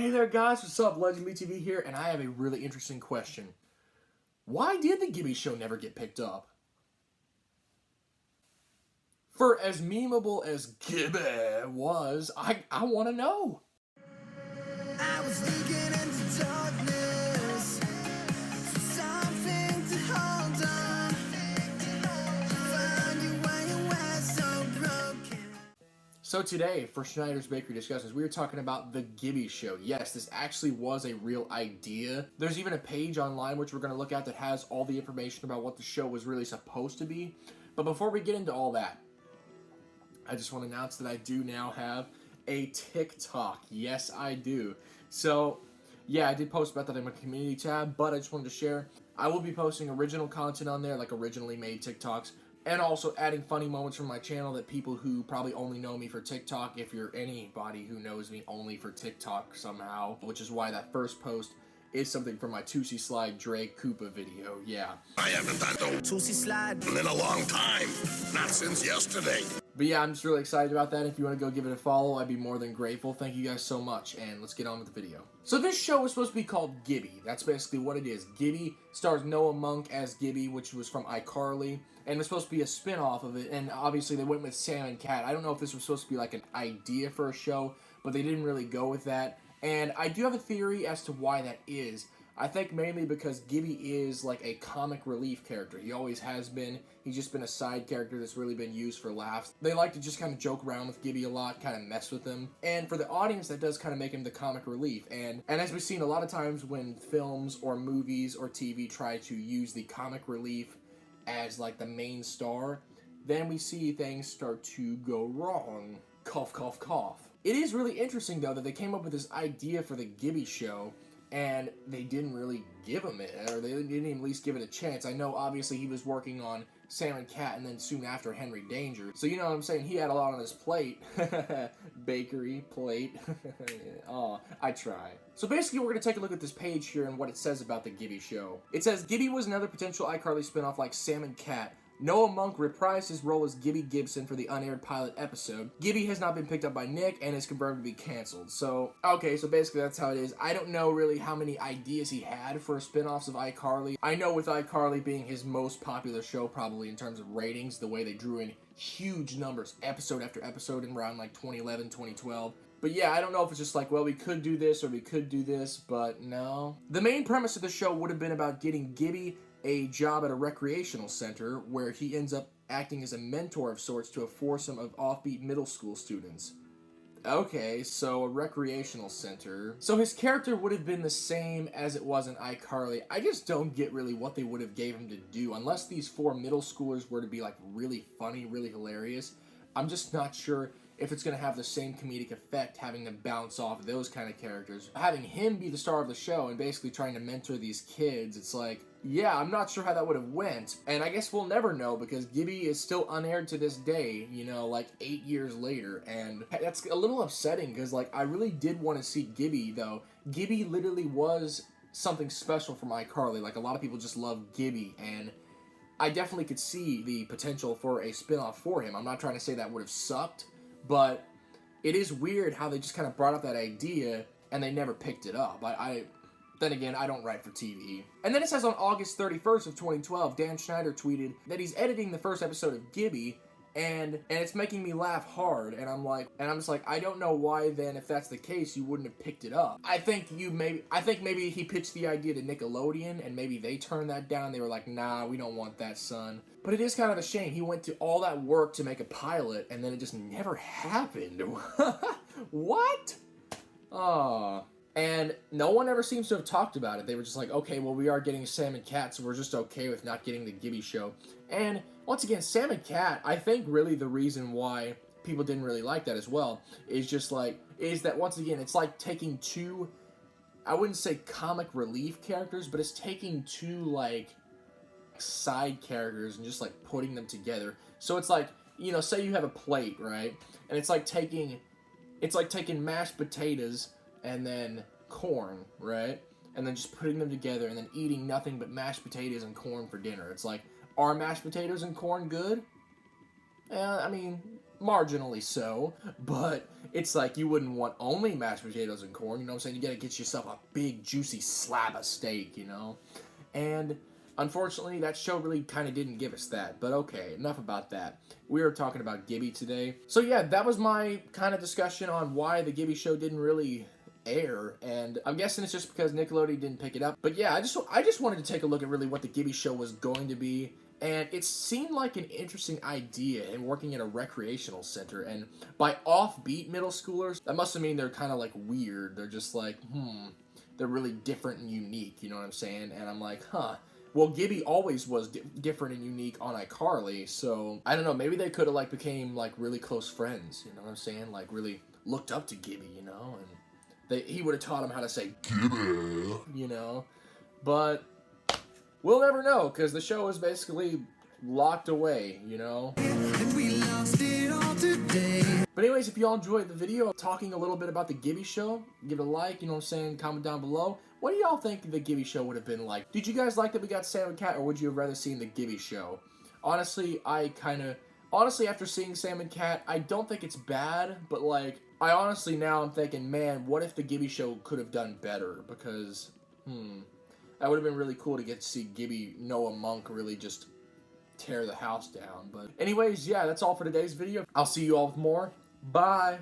Hey there guys, what's up? LegendBTV here, and I have a really interesting question. Why did the Gibby show never get picked up? For as memeable as Gibby was, I want to know. I was looking into darkness for something to hold on. Find you when you were so broken. So today, for Schneider's Bakery Discussions, we were talking about the Gibby show. Yes, this actually was a real idea. There's even a page online which we're going to look at that has all the information about what the show was really supposed to be. But before we get into all that, I just want to announce that I do now have a TikTok. Yes, I do. So, yeah, I did post about that in my community tab, but I just wanted to share. I will be posting original content on there, like originally made TikToks, and also adding funny moments from my channel that people who probably only know me for TikTok, if you're anybody who knows me only for TikTok somehow, which is why that first post is something from my Tootsie Slide Drake Koopa video, yeah. I haven't done Tootsie Slide in a long time. Not since yesterday. But yeah, I'm just really excited about that. If you want to go give it a follow, I'd be more than grateful. Thank you guys so much, and let's get on with the video. So this show was supposed to be called Gibby. That's basically what it is. Gibby stars Noah Munck as Gibby, which was from iCarly, and it's supposed to be a spin-off of it, and obviously they went with Sam and Cat. I don't know if this was supposed to be like an idea for a show, but they didn't really go with that. And I do have a theory as to why that is. I think mainly because Gibby is like a comic relief character. He always has been. He's just been a side character that's really been used for laughs. They like to just kind of joke around with Gibby a lot, kind of mess with him. And for the audience, that does kind of make him the comic relief. And as we've seen a lot of times when films or movies or TV try to use the comic relief as like the main star, then we see things start to go wrong. Cough, cough, cough. It is really interesting, though, that they came up with this idea for the Gibby show, and they didn't really give him it, or they didn't even at least give it a chance. I know, obviously, he was working on Sam and Cat, and then soon after, Henry Danger. So, you know what I'm saying? He had a lot on his plate. Bakery, plate. Aw, I try. So basically, we're going to take a look at this page here and what it says about the Gibby show. It says, Gibby was another potential iCarly spinoff like Sam and Cat. Noah Munck reprised his role as Gibby Gibson for the unaired pilot episode. Gibby has not been picked up by Nick and is confirmed to be canceled. So, okay, so basically that's how it is. I don't know really how many ideas he had for spin-offs of iCarly. I know with iCarly being his most popular show probably in terms of ratings, the way they drew in huge numbers episode after episode in around like 2011, 2012. But yeah, I don't know if it's just like, well, we could do this or we could do this, but no. The main premise of the show would have been about getting Gibby a job at a recreational center where he ends up acting as a mentor of sorts to a foursome of offbeat middle school students. Okay, so a recreational center. So his character would have been the same as it was in iCarly. I just don't get really what they would have gave him to do. Unless these four middle schoolers were to be like really funny, really hilarious, I'm just not sure if it's going to have the same comedic effect having them bounce off of those kind of characters. Having him be the star of the show and basically trying to mentor these kids, it's like, yeah, I'm not sure how that would have went. And I guess we'll never know because Gibby is still unaired to this day, you know, like 8 years later. And that's a little upsetting because, like, I really did want to see Gibby, though. Gibby literally was something special from iCarly. Like, a lot of people just love Gibby, and I definitely could see the potential for a spinoff for him. I'm not trying to say that would have sucked, but it is weird how they just kind of brought up that idea and they never picked it up. Then again, I don't write for TV. And then it says on August 31st of 2012, Dan Schneider tweeted that he's editing the first episode of Gibby, and it's making me laugh hard. And I'm just like, I don't know why then, if that's the case, you wouldn't have picked it up. I think maybe he pitched the idea to Nickelodeon, and maybe they turned that down. They were like, nah, we don't want that, son. But it is kind of a shame. He went to all that work to make a pilot, and then it just never happened. What? Aw. And no one ever seems to have talked about it. They were just like, okay, well, we are getting Sam and Cat, so we're just okay with not getting the Gibby show. And once again, Sam and Cat, I think really the reason why people didn't really like that as well is that once again, it's like taking two, I wouldn't say comic relief characters, but it's taking two, like, side characters and just, like, putting them together. So it's like, you know, say you have a plate, right? And it's like taking mashed potatoes and then corn, right? And then just putting them together and then eating nothing but mashed potatoes and corn for dinner. It's like, are mashed potatoes and corn good? I mean, marginally so, but it's like you wouldn't want only mashed potatoes and corn, you know what I'm saying? You gotta get yourself a big, juicy slab of steak, you know? And unfortunately, that show really kind of didn't give us that, but okay, enough about that. We were talking about Gibby today. So yeah, that was my kind of discussion on why the Gibby show didn't really air, and I'm guessing it's just because Nickelodeon didn't pick it up. But yeah, I just wanted to take a look at really what the Gibby show was going to be, and it seemed like an interesting idea in working in a recreational center, and by offbeat middle schoolers, that must mean they're kind of like weird. They're just like, they're really different and unique, you know what I'm saying? And I'm like, huh. Well, Gibby always was different and unique on iCarly, so I don't know, maybe they could have like became like really close friends, you know what I'm saying? Like really looked up to Gibby, you know, and he would have taught him how to say Gibby, you know, but we'll never know because the show is basically locked away, you know. And we lost it all today. But anyways, if y'all enjoyed the video talking a little bit about the Gibby show, give it a like, you know what I'm saying, comment down below. What do y'all think the Gibby show would have been like? Did you guys like that we got Sam and Cat, or would you have rather seen the Gibby show? Honestly, after seeing Sam and Cat, I don't think it's bad, but like, I honestly now I'm thinking, man, what if the Gibby show could have done better? Because, that would have been really cool to get to see Gibby, Noah Munck really just tear the house down. But anyways, yeah, that's all for today's video. I'll see you all with more. Bye!